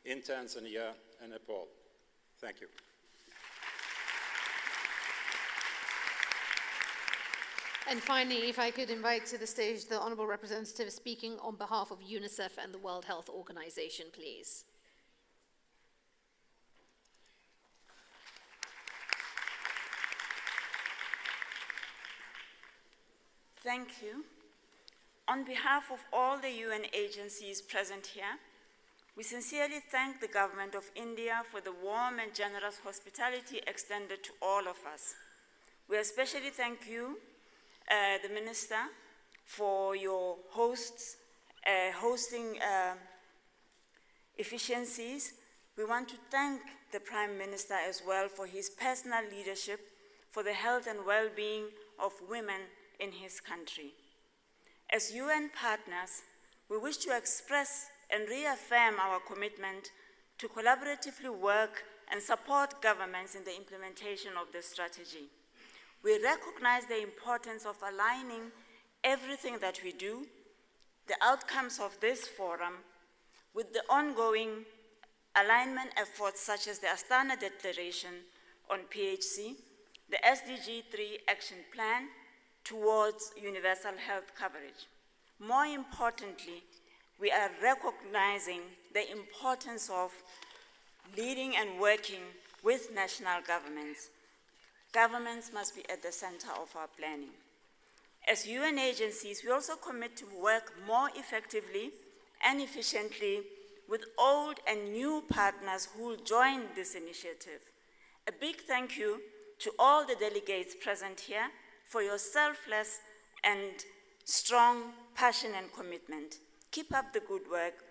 in Tanzania and Nepal. Thank you. And finally, if I could invite to the stage the Honourable Representative speaking on behalf of UNICEF and the World Health Organization, please. Thank you. On behalf of all the UN agencies present here, we sincerely thank the Government of India for the warm and generous hospitality extended to all of us. We especially thank you, the Minister, for your hosting efficiencies. We want to thank the Prime Minister as well for his personal leadership for the health and well-being of women in his country. As UN partners, we wish to express and reaffirm our commitment to collaboratively work and support governments in the implementation of the strategy. We recognize the importance of aligning everything that we do, the outcomes of this forum, with the ongoing alignment efforts such as the Astana Declaration on PHC, the SDG 3 Action Plan towards universal health coverage. More importantly, we are recognizing the importance of leading and working with national governments. Governments must be at the center of our planning. As UN agencies, we also commit to work more effectively and efficiently with old and new partners who will join this initiative. A big thank you to all the delegates present here for your selfless and strong passion and commitment. Keep up the good work.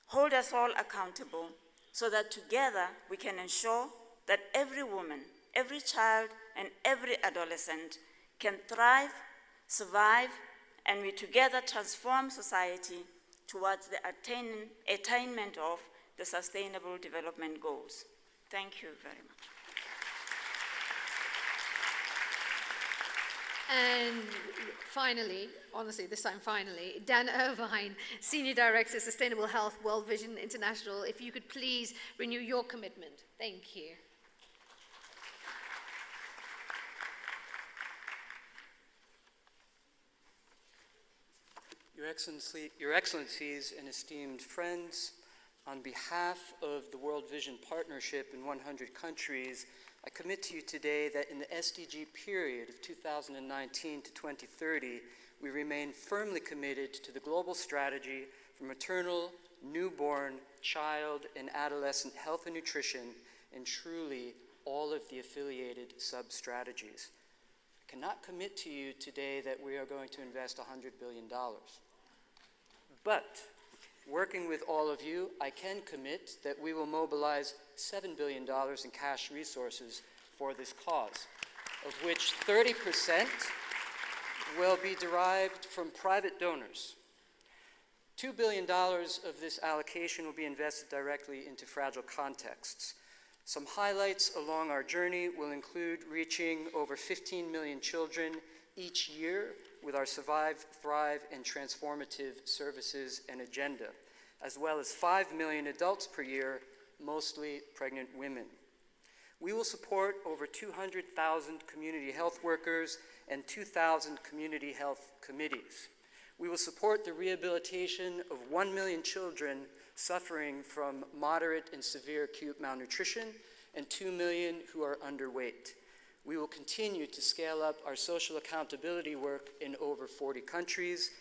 Hold us all accountable so that together we can ensure that every woman, every child, and every adolescent can thrive, survive, and we together transform society towards the attainment of the Sustainable Development Goals. Thank you very much. And finally, honestly, this time finally, Dan Irvine, Senior Director, Sustainable Health, World Vision International, if you could please renew your commitment. Thank you. Your Excellencies and esteemed friends, on behalf of the World Vision Partnership in 100 countries, I commit to you today that in the SDG period of 2019 to 2030, we remain firmly committed to the global strategy for maternal, newborn, child, and adolescent health and nutrition, and truly all of the affiliated sub-strategies. I cannot commit to you today that we are going to invest $100 billion. But working with all of you, I can commit that we will mobilize $7 billion in cash resources for this cause, of which 30% will be derived from private donors. $2 billion of this allocation will be invested directly into fragile contexts. Some highlights along our journey will include reaching over 15 million children each year with our Survive, Thrive, and Transformative Services and agenda, as well as 5 million adults per year, mostly pregnant women. We will support over 200,000 community health workers and 2,000 community health committees. We will support the rehabilitation of 1 million children suffering from moderate and severe acute malnutrition and 2 million who are underweight. We will continue to scale up our social accountability work in over 40 countries.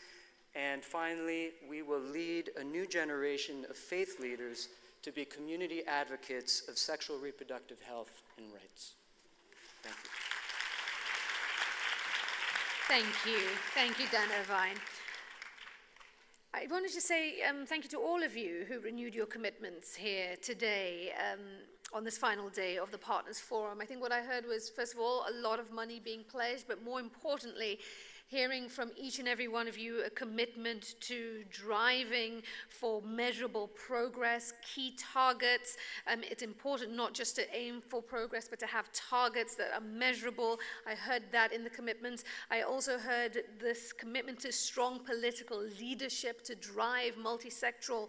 And finally, we will lead a new generation of faith leaders to be community advocates of sexual reproductive health and rights. Thank you. Thank you. Thank you, Dan Irvine. I wanted to say thank you to all of you who renewed your commitments here today on this final day of the Partners Forum. I think what I heard was, first of all, a lot of money being pledged, but more importantly, hearing from each and every one of you a commitment to driving for measurable progress, key targets. It's important not just to aim for progress, but to have targets that are measurable. I heard that in the commitments. I also heard this commitment to strong political leadership to drive multi-sectoral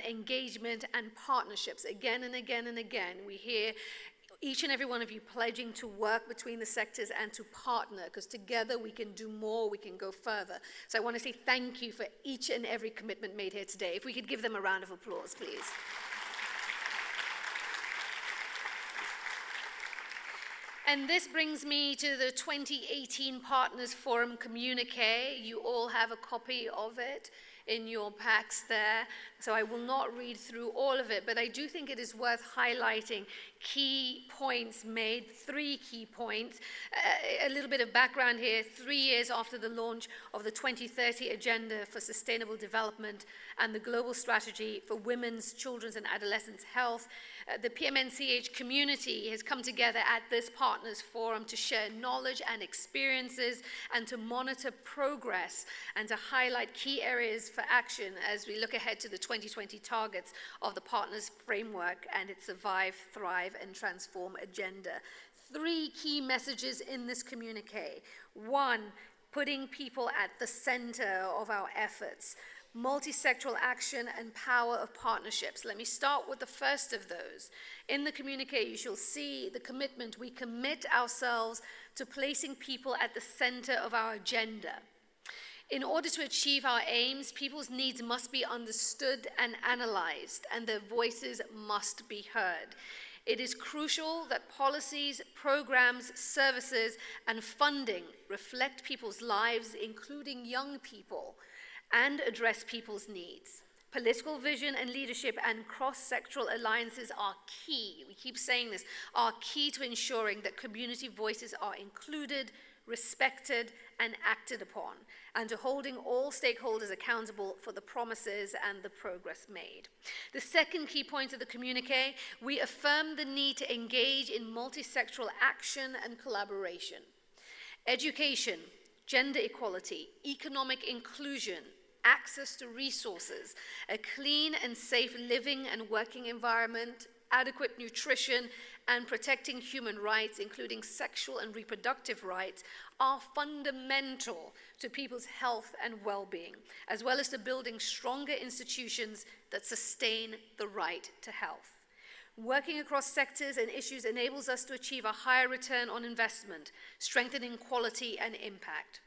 engagement and partnerships. Again and again and again, we hear each and every one of you pledging to work between the sectors and to partner, because together we can do more, we can go further. So I want to say thank you for each and every commitment made here today. If we could give them a round of applause, please. And this brings me to the 2018 Partners Forum Communiqué. You all have a copy of it in your packs there, so I will not read through all of it, but I do think it is worth highlighting key points made, 3 key points. A little bit of background here: 3 years after the launch of the 2030 Agenda for Sustainable Development and the Global Strategy for Women's, Children's and Adolescents' Health, the PMNCH community has come together at this Partners Forum to share knowledge and experiences and to monitor progress and to highlight key areas for action as we look ahead to the 2020 targets of the Partners Framework and its Survive, Thrive and Transform agenda. 3 key messages in this communique. 1, putting people at the center of our efforts. Multi-sectoral action and power of partnerships. Let me start with the first of those. In the communique, you shall see the commitment. We commit ourselves to placing people at the center of our agenda. In order to achieve our aims, people's needs must be understood and analyzed, and their voices must be heard. It is crucial that policies, programs, services, and funding reflect people's lives, including young people, and address people's needs. Political vision and leadership and cross-sectoral alliances are key. We keep saying this, are key to ensuring that community voices are included, respected, and acted upon, and to holding all stakeholders accountable for the promises and the progress made. The second key point of the communique: we affirm the need to engage in multi-sectoral action and collaboration. Education, gender equality, economic inclusion, access to resources, a clean and safe living and working environment, adequate nutrition, and protecting human rights, including sexual and reproductive rights, are fundamental to people's health and well-being, as well as to building stronger institutions that sustain the right to health. Working across sectors and issues enables us to achieve a higher return on investment, strengthening quality and impact.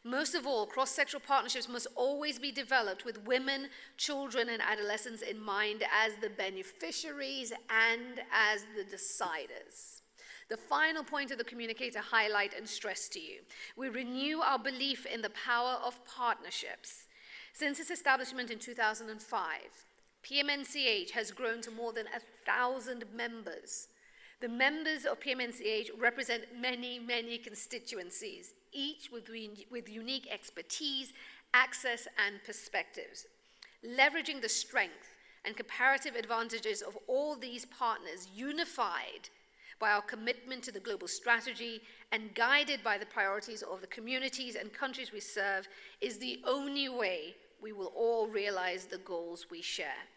Most of all, cross-sectoral partnerships must always be developed with women, children, and adolescents in mind as the beneficiaries and as the deciders. The final point of the communique to highlight and stress to you: we renew our belief in the power of partnerships. Since its establishment in 2005, PMNCH has grown to more than 1,000 members. The members of PMNCH represent many, many constituencies, each with unique expertise, access, and perspectives. Leveraging the strength and comparative advantages of all these partners, unified by our commitment to the global strategy and guided by the priorities of the communities and countries we serve, is the only way we will all realize the goals we share.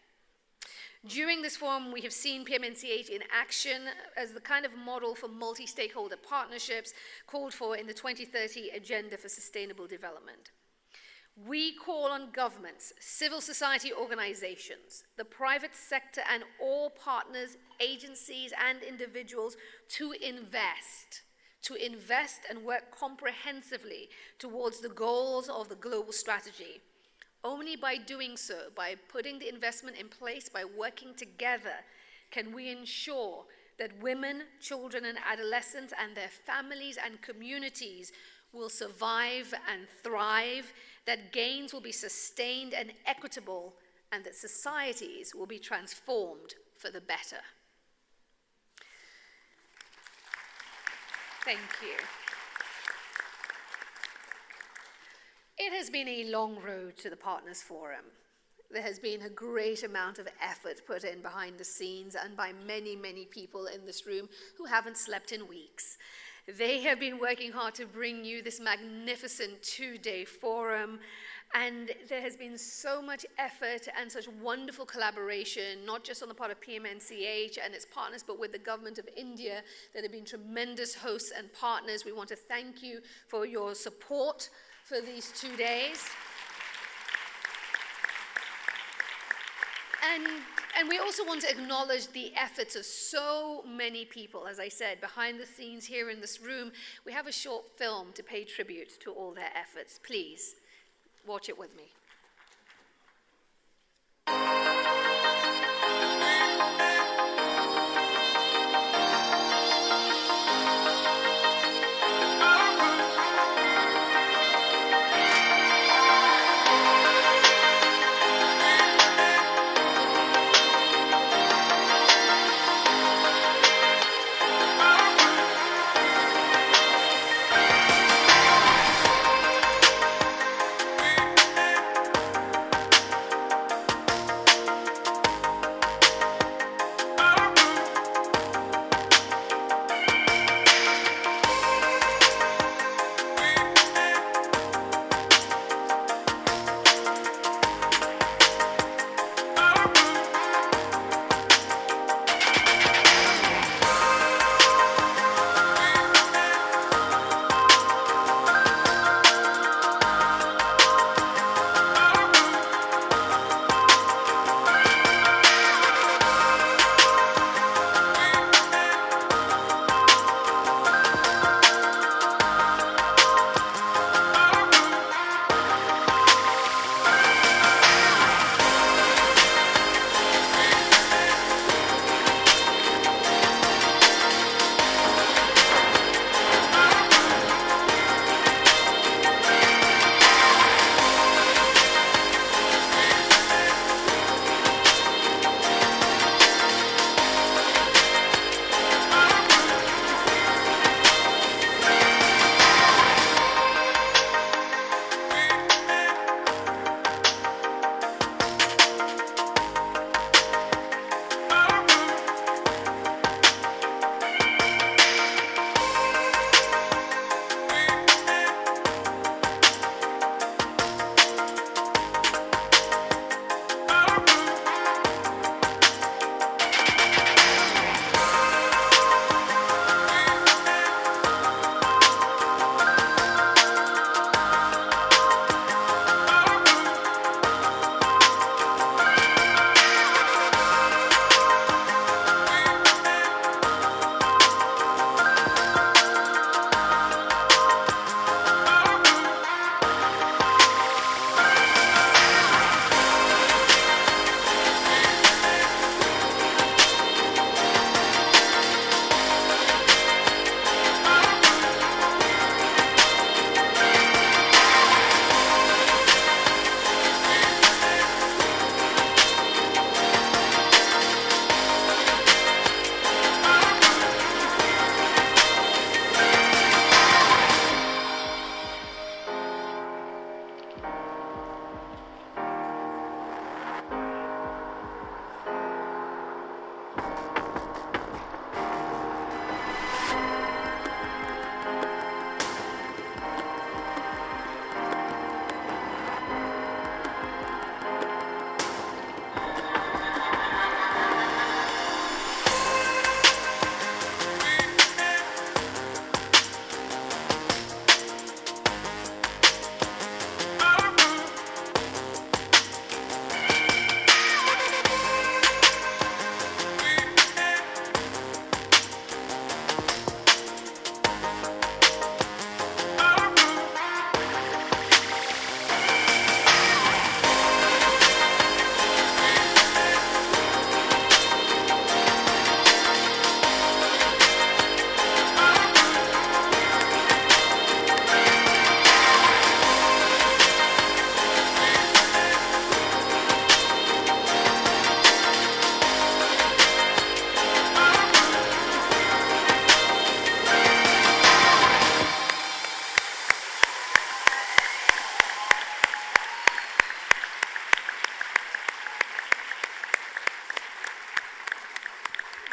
During this forum, we have seen PMNCH in action as the kind of model for multi-stakeholder partnerships called for in the 2030 Agenda for Sustainable Development. We call on governments, civil society organizations, the private sector, and all partners, agencies, and individuals to invest and work comprehensively towards the goals of the global strategy. Only by doing so, by putting the investment in place, by working together, can we ensure that women, children, and adolescents and their families and communities will survive and thrive, that gains will be sustained and equitable, and that societies will be transformed for the better. Thank you. It has been a long road to the Partners Forum. There has been a great amount of effort put in behind the scenes and by many, many people in this room who haven't slept in weeks. They have been working hard to bring you this magnificent two-day forum, and there has been so much effort and such wonderful collaboration, not just on the part of PMNCH and its partners, but with the government of India, that have been tremendous hosts and partners. We want to thank you for your support for these 2 days. And we also want to acknowledge the efforts of so many people. As I said, behind the scenes here in this room, we have a short film to pay tribute to all their efforts. Please, watch it with me.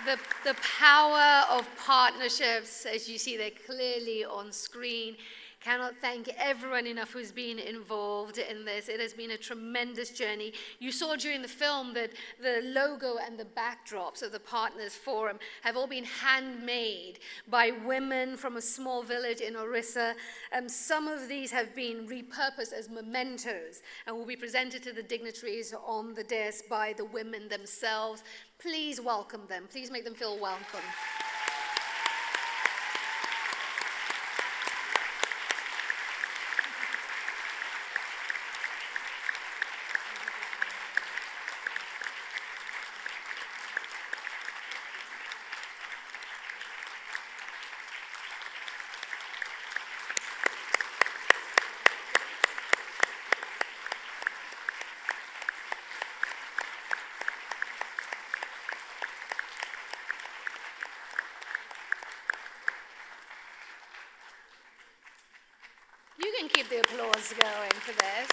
the power of partnerships, as you see, they're clearly on screen. Cannot thank everyone enough who's been involved in this. It has been a tremendous journey. You saw during the film that the logo and the backdrops of the Partners Forum have all been handmade by women from a small village in Orissa. Some of these have been repurposed as mementos and will be presented to the dignitaries on the dais by the women themselves. Please welcome them. Please make them feel welcome. You can keep the applause going for this.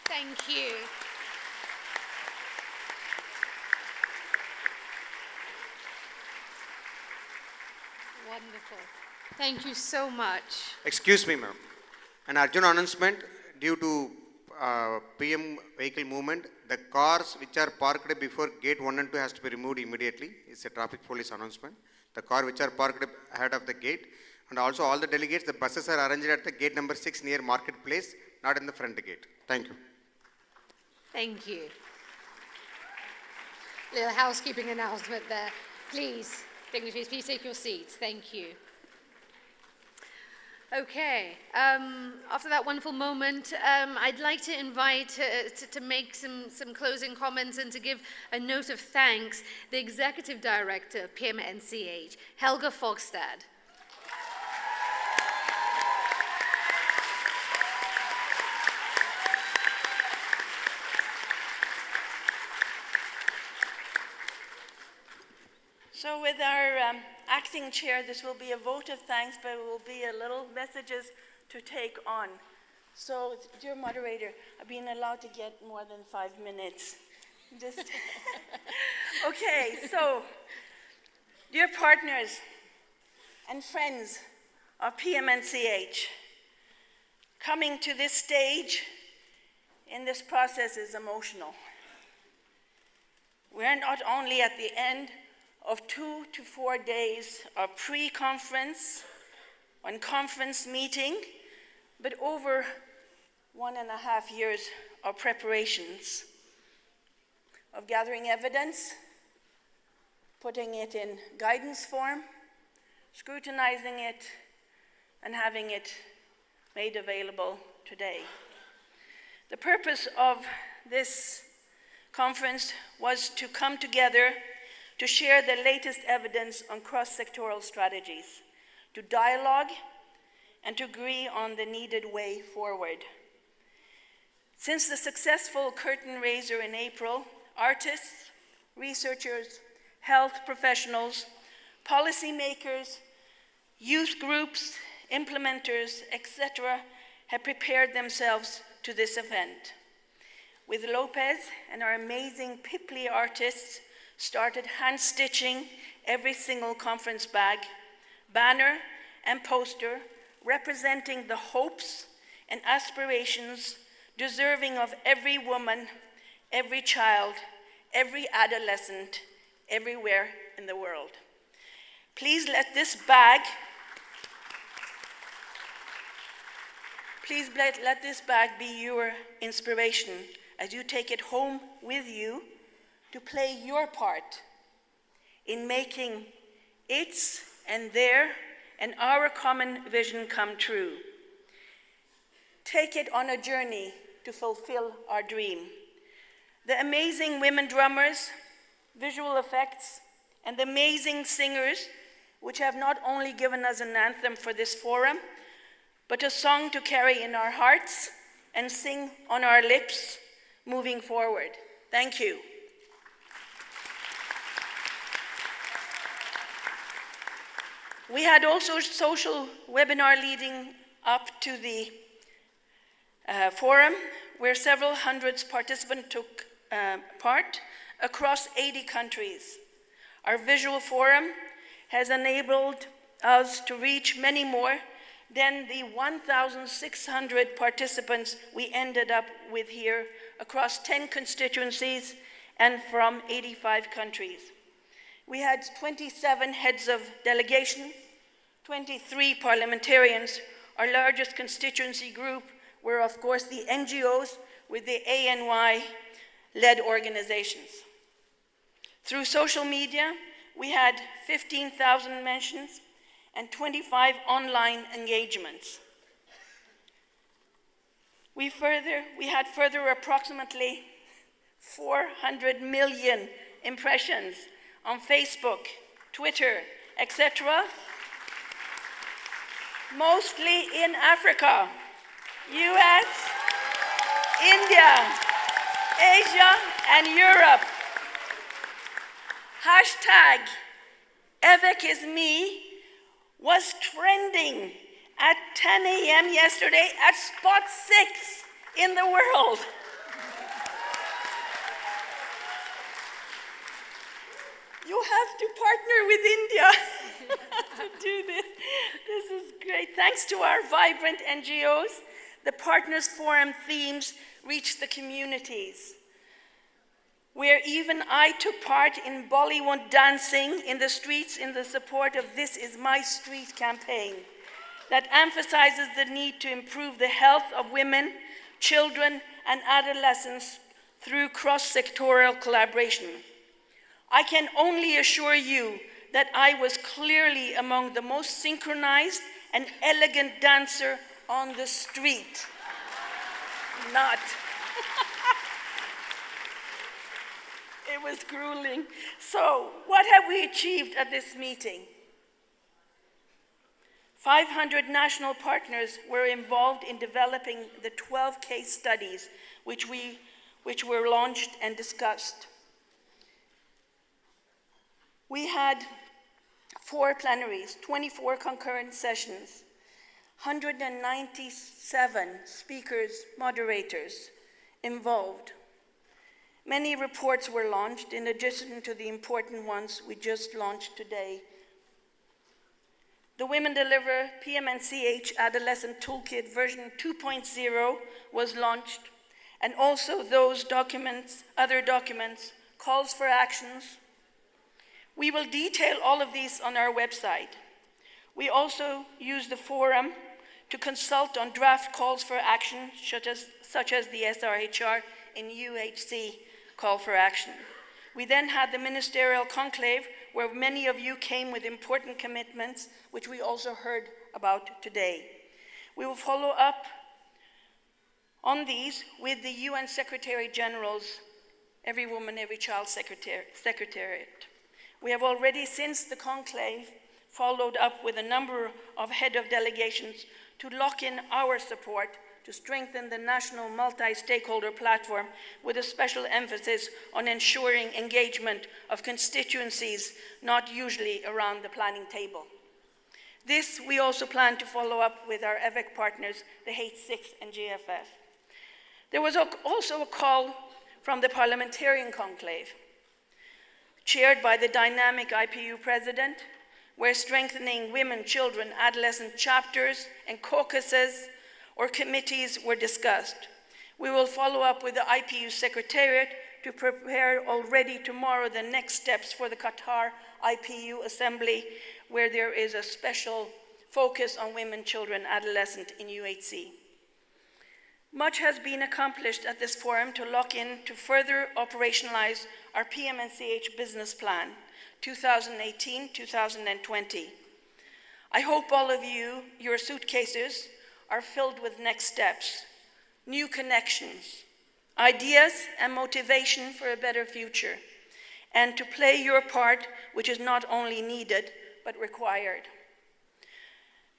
Thank you. Wonderful. Thank you so much. Excuse me, ma'am. An urgent announcement due to PM vehicle movement. The cars which are parked before gate 1 and 2 has to be removed immediately. It's a traffic police announcement. The car which are parked ahead of the gate, and also all the delegates, the buses are arranged at the gate number 6 near Marketplace, not in the front gate. Thank you. Thank you. Little housekeeping announcement there. Please, dignitaries, please take your seats. Thank you. Okay, after that wonderful moment, I'd like to invite to make some closing comments and to give a note of thanks the Executive Director of PMNCH, Helga Fogstad. So with our acting chair, this will be a vote of thanks, but it will be a little messages to take on. So, dear moderator, I've been allowed to get more than 5 minutes. Just okay, so, dear partners and friends of PMNCH, coming to this stage in this process is emotional. We're not only at the end of 2 to 4 days of pre-conference, one conference meeting, but over 1.5 years of preparations, of gathering evidence, putting it in guidance form, scrutinizing it, and having it made available today. The purpose of this conference was to come together to share the latest evidence on cross-sectoral strategies, to dialogue, and to agree on the needed way forward. Since the successful curtain raiser in April, artists, researchers, health professionals, policymakers, youth groups, implementers, etc., have prepared themselves to this event. With Lopez and our amazing Pipli artists, started hand-stitching every single conference bag, banner, and poster representing the hopes and aspirations deserving of every woman, every child, every adolescent, everywhere in the world. Please let this bag be your inspiration as you take it home with you to play your part in making its and their and our common vision come true. Take it on a journey to fulfill our dream. The amazing women drummers, visual effects, and the amazing singers which have not only given us an anthem for this forum, but a song to carry in our hearts and sing on our lips moving forward. Thank you. We had also a social webinar leading up to the forum, where several hundreds participants took part across 80 countries. Our visual forum has enabled us to reach many more than the 1,600 participants we ended up with here across 10 constituencies and from 85 countries. We had 27 heads of delegation, 23 parliamentarians. Our largest constituency group were, of course, the NGOs with the ANY-led organizations. Through social media, we had 15,000 mentions and 25 online engagements. We had further approximately 400 million impressions on Facebook, Twitter, etc., mostly in Africa, US, India, Asia, and Europe. Hashtag Avec is me was trending at 10 a.m. yesterday at spot 6 in the world. You have to partner with India to do this. This is great. Thanks to our vibrant NGOs, the Partners Forum themes reached the communities, where even I took part in Bollywood dancing in the streets in the support of This Is My Street campaign that emphasizes the need to improve the health of women, children, and adolescents through cross-sectoral collaboration. I can only assure you that I was clearly among the most synchronized and elegant dancer on the street. Not. It was grueling. So, what have we achieved at this meeting? 500 national partners were involved in developing the 12 case studies which were launched and discussed. We had 4 plenaries, 24 concurrent sessions, 197 speakers, moderators involved. Many reports were launched in addition to the important ones we just launched today. The Women Deliver PMNCH Adolescent Toolkit version 2.0 was launched, and also those documents, other documents, calls for actions. We will detail all of these on our website. We also use the forum to consult on draft calls for action, such as the SRHR and UHC call for action. We then had the ministerial conclave, where many of you came with important commitments, which we also heard about today. We will follow up on these with the UN Secretary General's Every Woman, Every Child Secretariat. We have already, since the conclave, followed up with a number of head of delegations to lock in our support to strengthen the national multi-stakeholder platform with a special emphasis on ensuring engagement of constituencies not usually around the planning table. This we also plan to follow up with our EVEC partners, the H6 and GFF. There was also a call from the parliamentarian conclave, chaired by the dynamic IPU president, where strengthening women, children, adolescent chapters and caucuses or committees were discussed. We will follow up with the IPU Secretariat to prepare already tomorrow the next steps for the Qatar IPU Assembly, where there is a special focus on women, children, adolescent in UHC. Much has been accomplished at this forum to lock in to further operationalize our PMNCH business plan, 2018-2020. I hope all of you, your suitcases, are filled with next steps, new connections, ideas and motivation for a better future, and to play your part, which is not only needed, but required.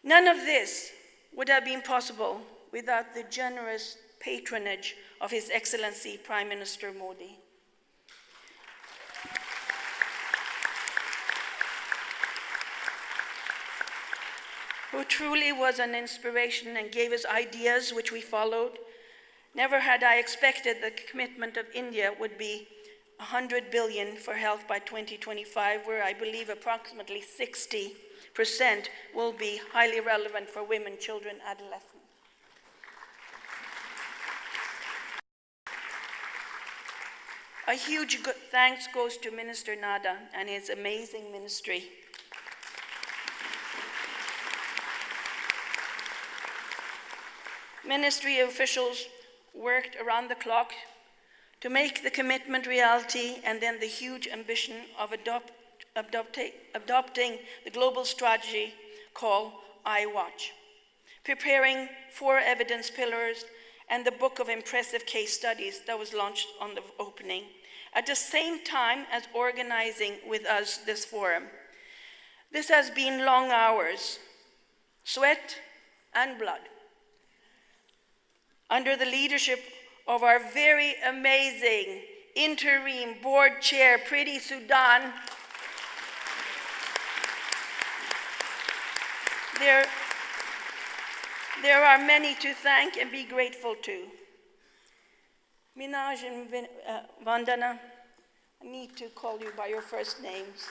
None of this would have been possible without the generous patronage of His Excellency Prime Minister Modi. Who truly was an inspiration and gave us ideas which we followed. Never had I expected the commitment of India would be 100 billion for health by 2025, where I believe approximately 60% will be highly relevant for women, children, adolescents. A huge thanks goes to Minister Nada and his amazing ministry. Ministry officials worked around the clock to make the commitment reality, and then the huge ambition of adopting the global strategy called iWatch, preparing 4 evidence pillars and the book of impressive case studies that was launched on the opening, at the same time as organizing with us this forum. This has been long hours, sweat and blood, under the leadership of our very amazing interim board chair, Priti Sudan. There are many to thank and be grateful to. Minaj and Vandana, I need to call you by your first names.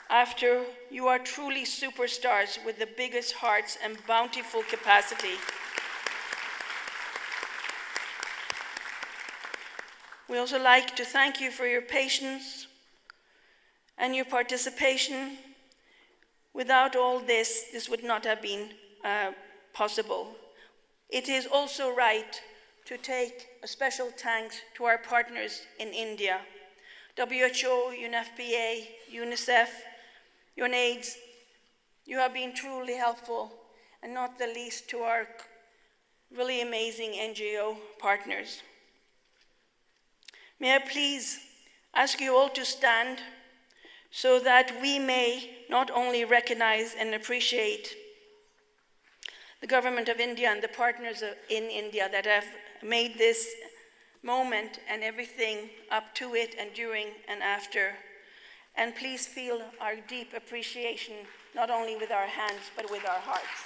After you are truly superstars with the biggest hearts and bountiful capacity. We also like to thank you for your patience and your participation. Without all this, this would not have been possible. It is also right to take a special thanks to our partners in India, WHO, UNFPA, UNICEF, UNAIDS. You have been truly helpful, and not the least to our really amazing NGO partners. May I please ask you all to stand so that we may not only recognize and appreciate the government of India and the partners in India that have made this moment and everything up to it and during and after. And please feel our deep appreciation, not only with our hands, but with our hearts.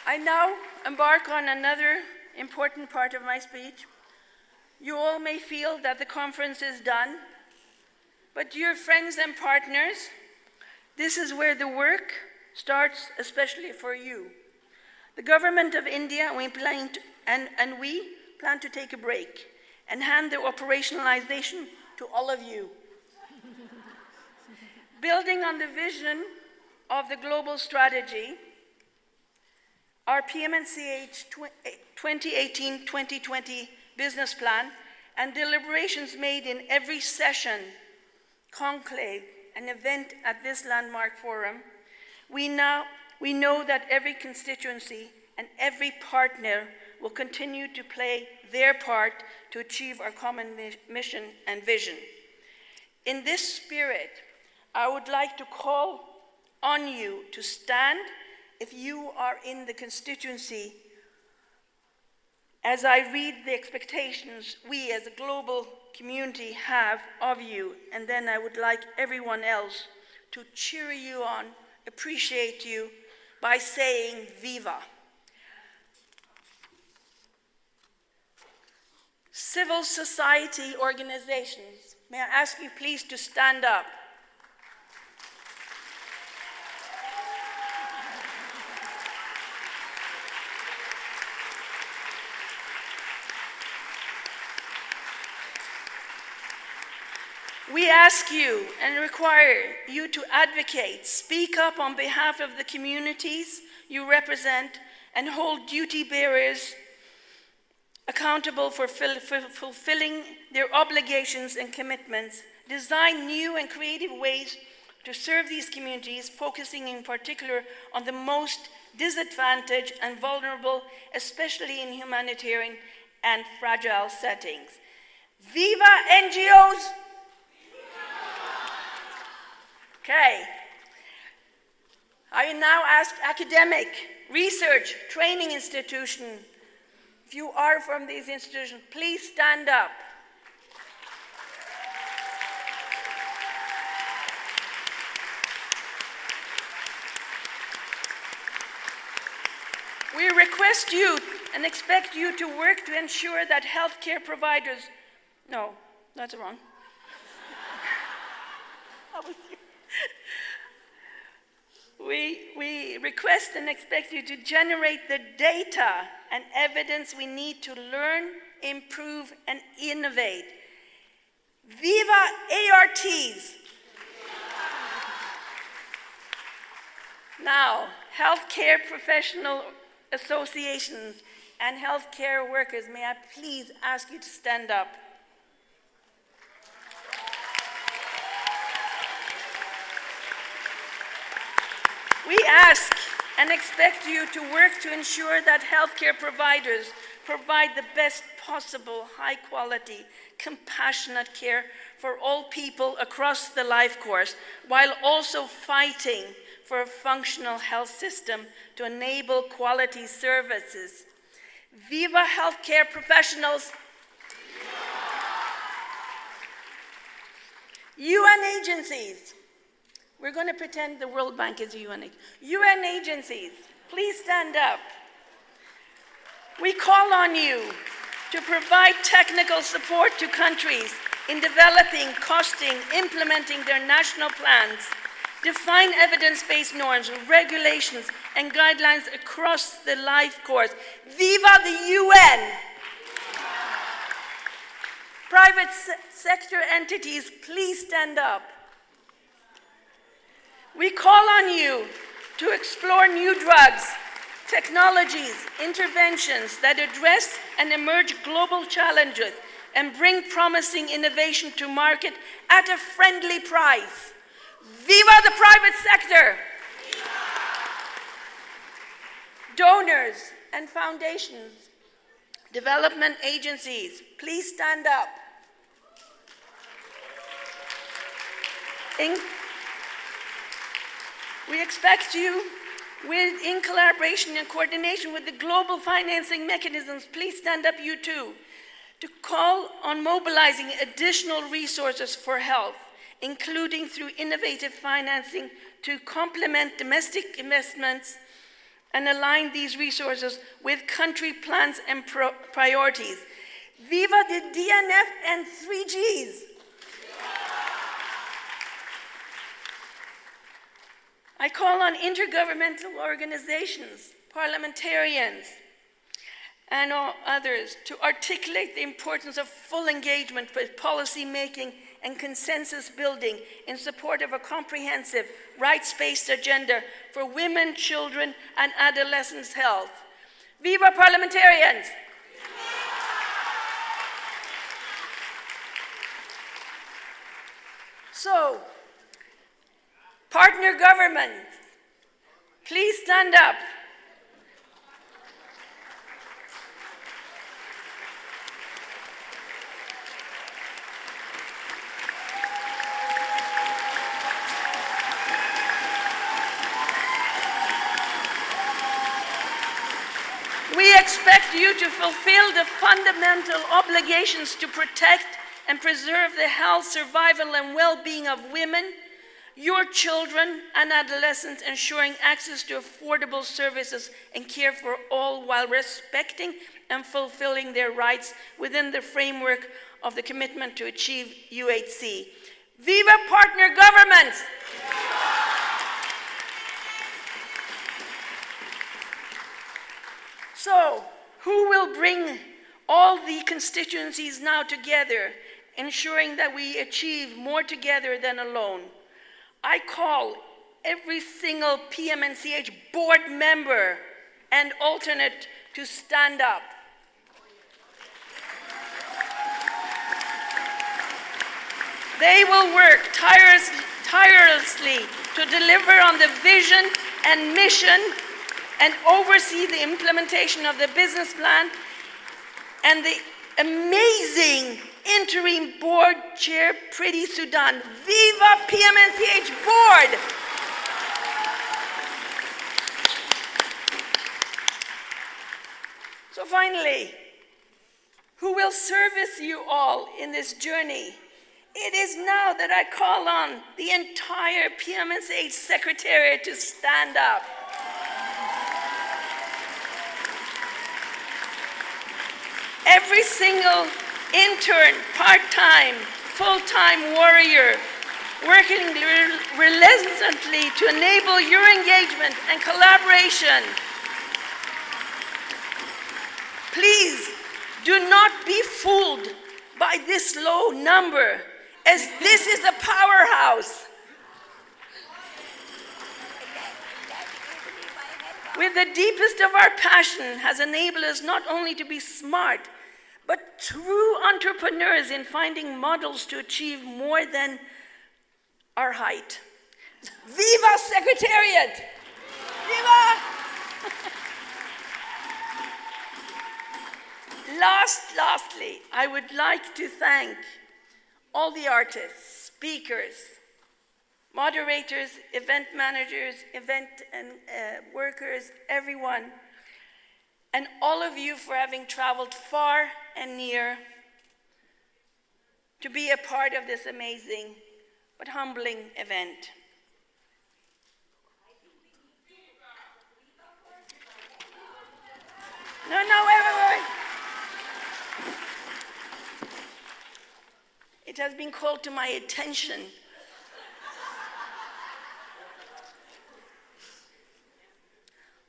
I now embark on another important part of my speech. You all may feel that the conference is done, but dear friends and partners, this is where the work starts, especially for you. The government of India, we plan to take a break and hand the operationalization to all of you. Building on the vision of the global strategy, our PMNCH 2018-2020 business plan and deliberations made in every session, conclave, and event at this landmark forum, we know that every constituency and every partner will continue to play their part to achieve our common mission and vision. In this spirit, I would like to call on you to stand if you are in the constituency, as I read the expectations we as a global community have of you, and then I would like everyone else to cheer you on, appreciate you by saying Viva. Civil society organizations, may I ask you please to stand up. We ask you and require you to advocate, speak up on behalf of the communities you represent, and hold duty bearers accountable for fulfilling their obligations and commitments. Design new and creative ways to serve these communities, focusing in particular on the most disadvantaged and vulnerable, especially in humanitarian and fragile settings. Viva NGOs! Okay. I now ask academic, research, training institution, if you are from these institutions, please stand up. We request you and expect you to work to ensure that healthcare providers, no, that's wrong. We request and expect you to generate the data and evidence we need to learn, improve, and innovate. Viva ARTs! Now, healthcare professional associations and healthcare workers, may I please ask you to stand up? We ask and expect you to work to ensure that healthcare providers provide the best possible, high quality, compassionate care for all people across the life course, while also fighting for a functional health system to enable quality services. Viva healthcare professionals! UN agencies. We're going to pretend the World Bank is a UN. UN agencies, please stand up. We call on you to provide technical support to countries in developing, costing, implementing their national plans, define evidence-based norms, regulations, and guidelines across the life course. Viva the UN! Private sector entities, please stand up. We call on you to explore new drugs, technologies, interventions that address and emerge global challenges and bring promising innovation to market at a friendly price. Viva the private sector! Donors and foundations, development agencies, please stand up. We expect you, in collaboration and coordination with the global financing mechanisms, please stand up you too, to call on mobilizing additional resources for health, including through innovative financing to complement domestic investments and align these resources with country plans and priorities. Viva the DNF and 3Gs! I call on intergovernmental organizations, parliamentarians, and all others to articulate the importance of full engagement with policy making and consensus building in support of a comprehensive, rights-based agenda for women, children, and adolescents' health. Viva parliamentarians! So, partner governments, please stand up. We expect you to fulfill the fundamental obligations to protect and preserve the health, survival, and well-being of women, your children and adolescents, ensuring access to affordable services and care for all while respecting and fulfilling their rights within the framework of the commitment to achieve UHC. Viva partner governments! So, who will bring all the constituencies now together ensuring that we achieve more together than alone. I call every single PMNCH board member and alternate to stand up. They will work tirelessly to deliver on the vision and mission and oversee the implementation of the business plan and the amazing interim board chair, Priti Sudan. Viva PMNCH board! So finally, who will service you all in this journey? It is now that I call on the entire PMNCH Secretariat to stand up. Every single intern, part-time, full-time warrior, working relentlessly to enable your engagement and collaboration. Please do not be fooled by this low number, as this is a powerhouse. With the deepest of our passion has enabled us not only to be smart, but true entrepreneurs in finding models to achieve more than our height. Viva Secretariat! Viva! Lastly, I would like to thank all the artists, speakers, moderators, event managers, event and workers, everyone, and all of you for having traveled far and near to be a part of this amazing but humbling event. No, wait. It has been called to my attention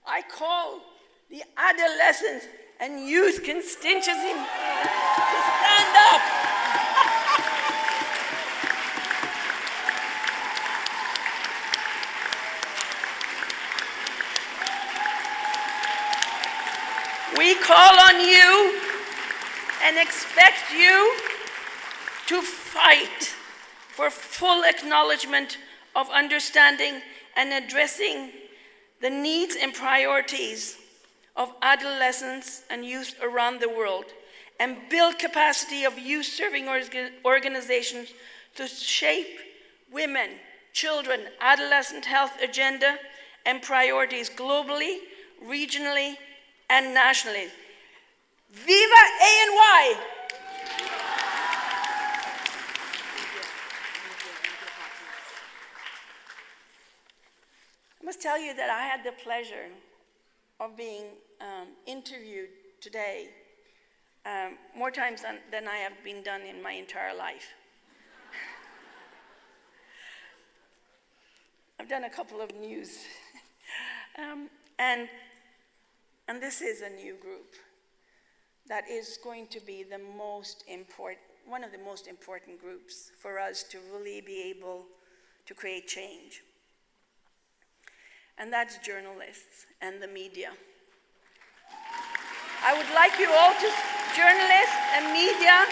I call the adolescents and youth constituency to stand up. We call on you and expect you to fight for full acknowledgement of understanding and addressing the needs and priorities of adolescents and youth around the world, and build capacity of youth-serving organizations to shape women, children, adolescent health agenda and priorities globally, regionally, and nationally. Viva ANY! I must tell you that I had the pleasure of being interviewed today more times than I have been done in my entire life. I've done a couple of news. And this is a new group that is going to be the most important, one of the most important groups for us to really be able to create change. And that's journalists and the media. I would like you all to, journalists and media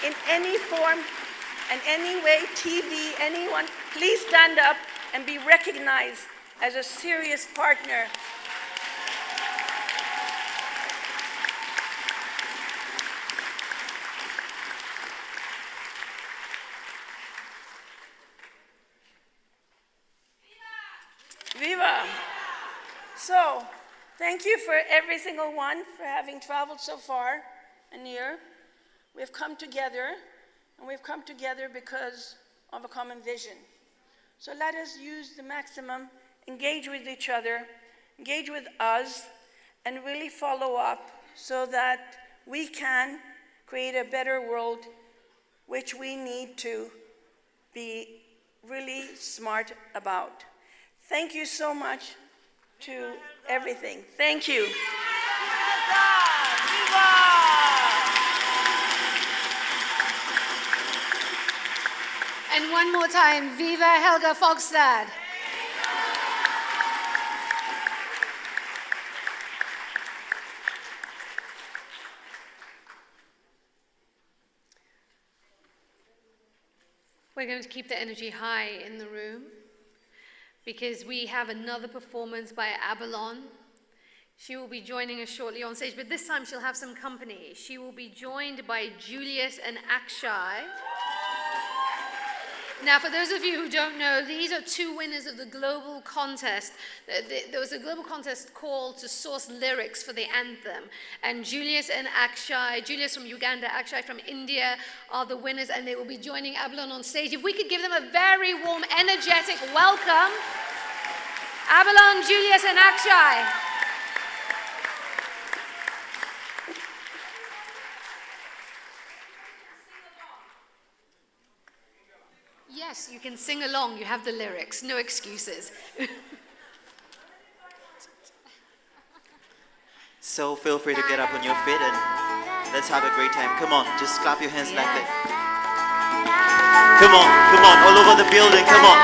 in any form and any way, TV, anyone, please stand up and be recognized as a serious partner. Viva! So, thank you for every single one for having traveled so far and near. We've come together, and we've come together because of a common vision. So let us use the maximum, engage with each other, engage with us, and really follow up so that we can create a better world, which we need to be really smart about. Thank you so much to everything. Thank you. And one more time, Viva Helga Fogstad. We're going to keep the energy high in the room because we have another performance by Abalon. She will be joining us shortly on stage, but this time she'll have some company. She will be joined by Julius and Akshay. Now, for those of you who don't know, these are two winners of the global contest. There was a global contest called to source lyrics for the anthem. And Julius and Akshay, Julius from Uganda, Akshay from India, are the winners, and they will be joining Abalon on stage. If we could give them a very warm, energetic welcome. Abalon, Julius, and Akshay. Yes, you can sing along. You have the lyrics. No excuses. So feel free to get up on your feet and let's have a great time. Come on, just clap your hands like that. Come on, all over the building, come on.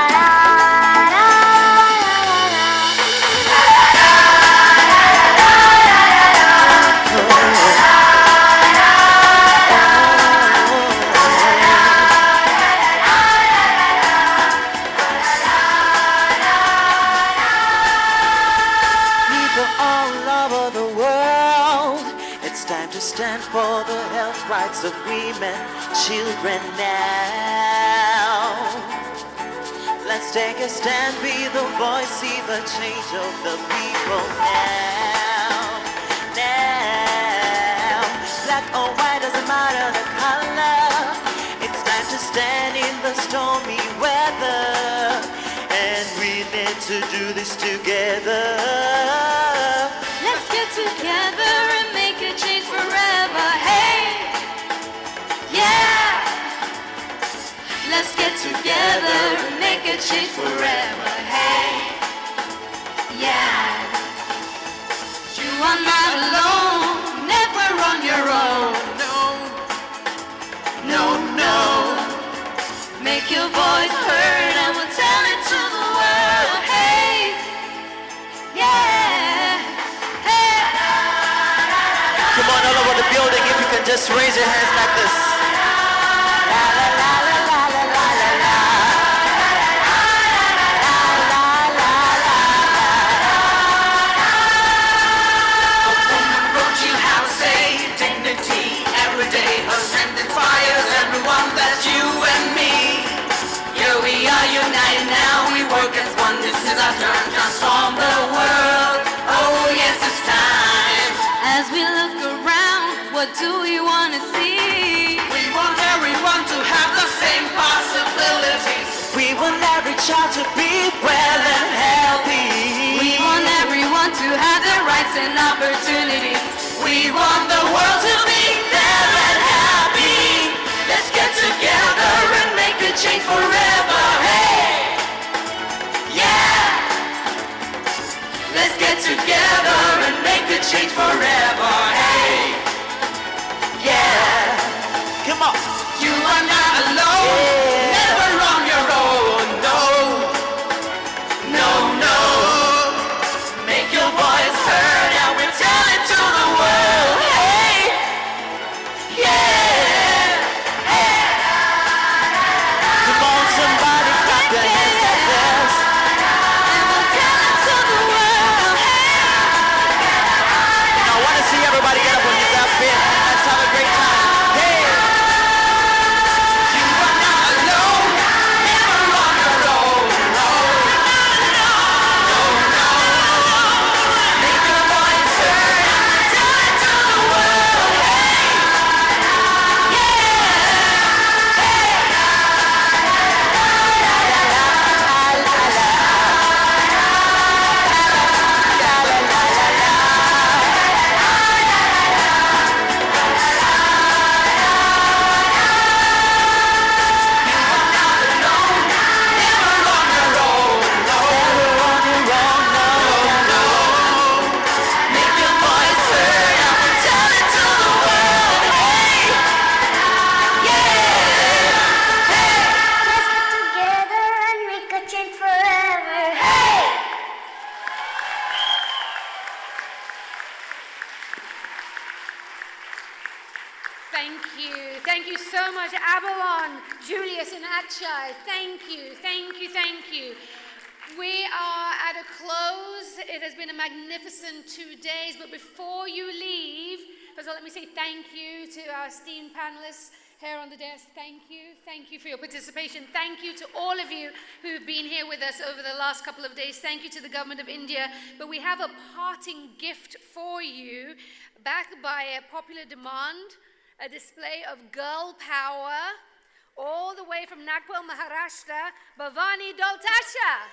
Stand for the health rights of women, children now. Let's take a stand, be the voice, see the change of the people now. Now, black or white, doesn't matter the color. It's time to stand in the stormy weather, and we need to do this together. Let's get together and make a change forever. Hey, yeah. Let's get together and make a change forever. Hey, yeah. You are not alone, never on your own. No. Make your voice heard and we'll tell it to the world. Hey, yeah. Come on, all over the building, if you can just raise your hands like this. La la la la la la la la la. La la la la. Won't you have a say? Dignity every day. Her strength inspires everyone. That's you and me. Here we are united now. We work as one. This is our turn. Transform the world. Oh yes, it's time. As we look around, what do we want to see? We want everyone to have the same possibilities. We want every child to be well and healthy. We want everyone to have their rights and opportunities. We want the world to be fair and happy. Let's get together and make a change forever. Hey, yeah. Let's get together and make a change forever. Hey, yeah. Come on. You are not alone, never on your own. No. Make your voice heard and we'll tell it to the world. Hey, yeah. Come on, somebody clap your hands like this. And we'll tell it to the world. Hey, Now, what Doltacha. Thank you, thank you, thank you. We are at a close. It has been a magnificent 2 days, but before you leave, first of all, let me say thank you to our esteemed panelists here on the desk. Thank you for your participation. Thank you to all of you who have been here with us over the last couple of days. Thank you to the Government of India. But we have a parting gift for you, backed by a popular demand, a display of girl power, all the way from Nagpur, Maharashtra, Bhavani Doltacha.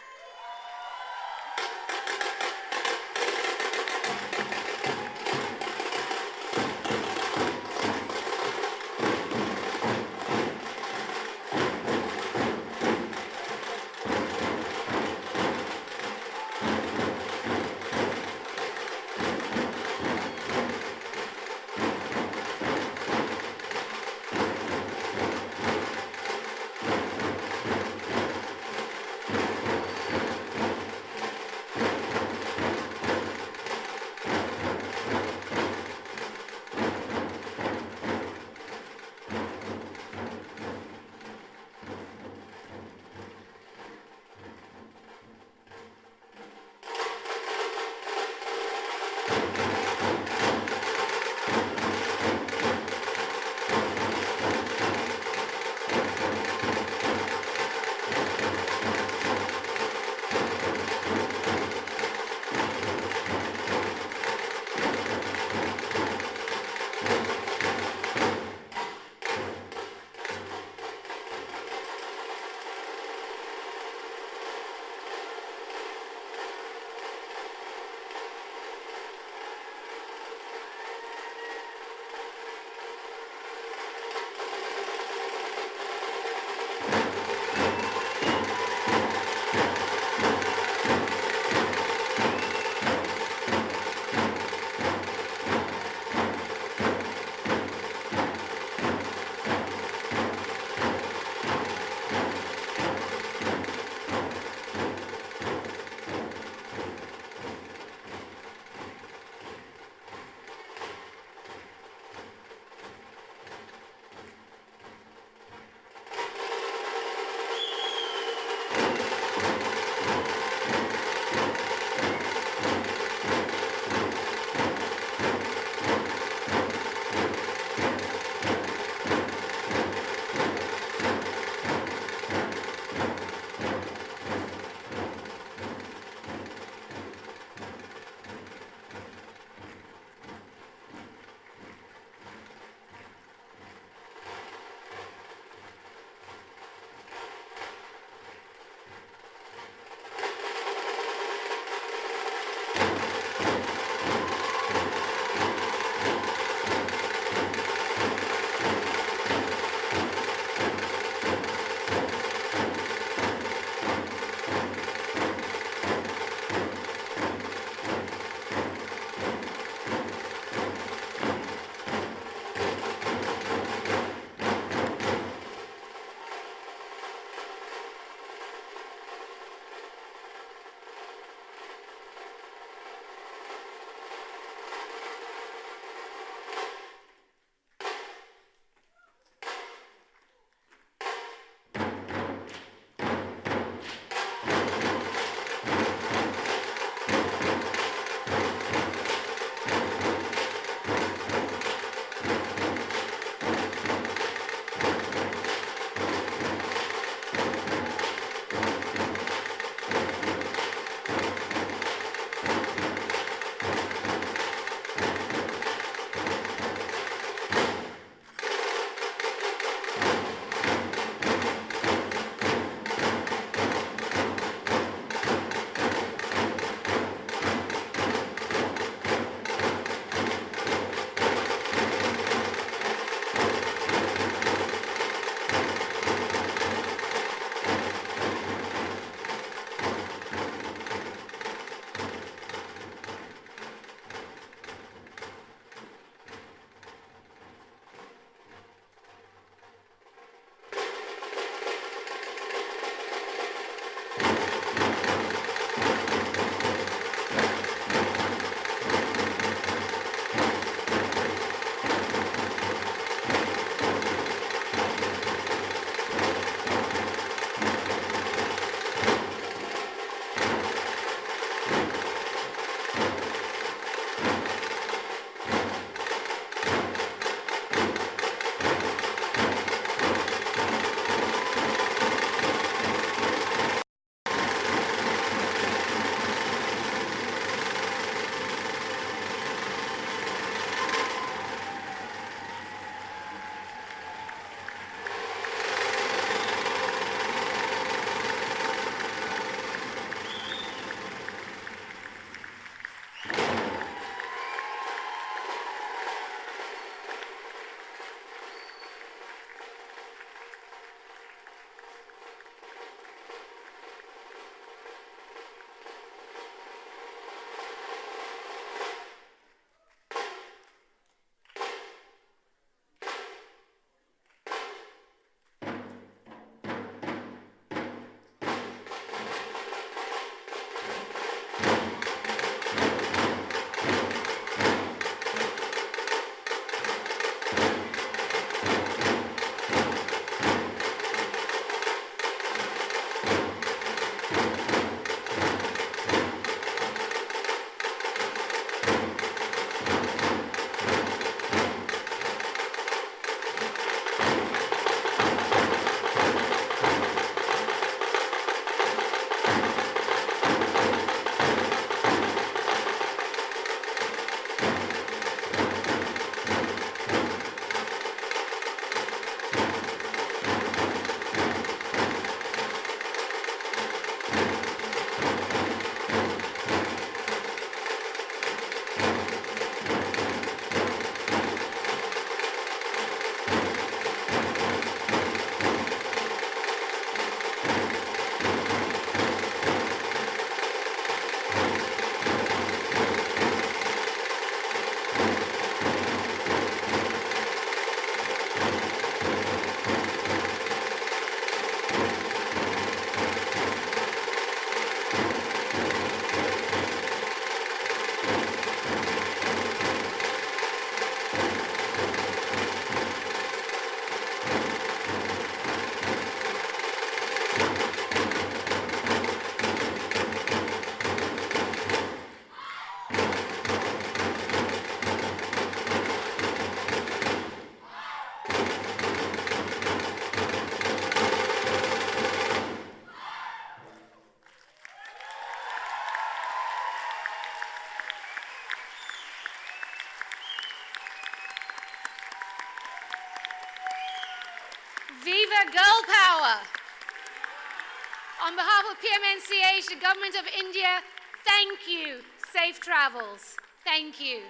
On behalf of PMNCH, the Government of India, thank you. Safe travels. Thank you.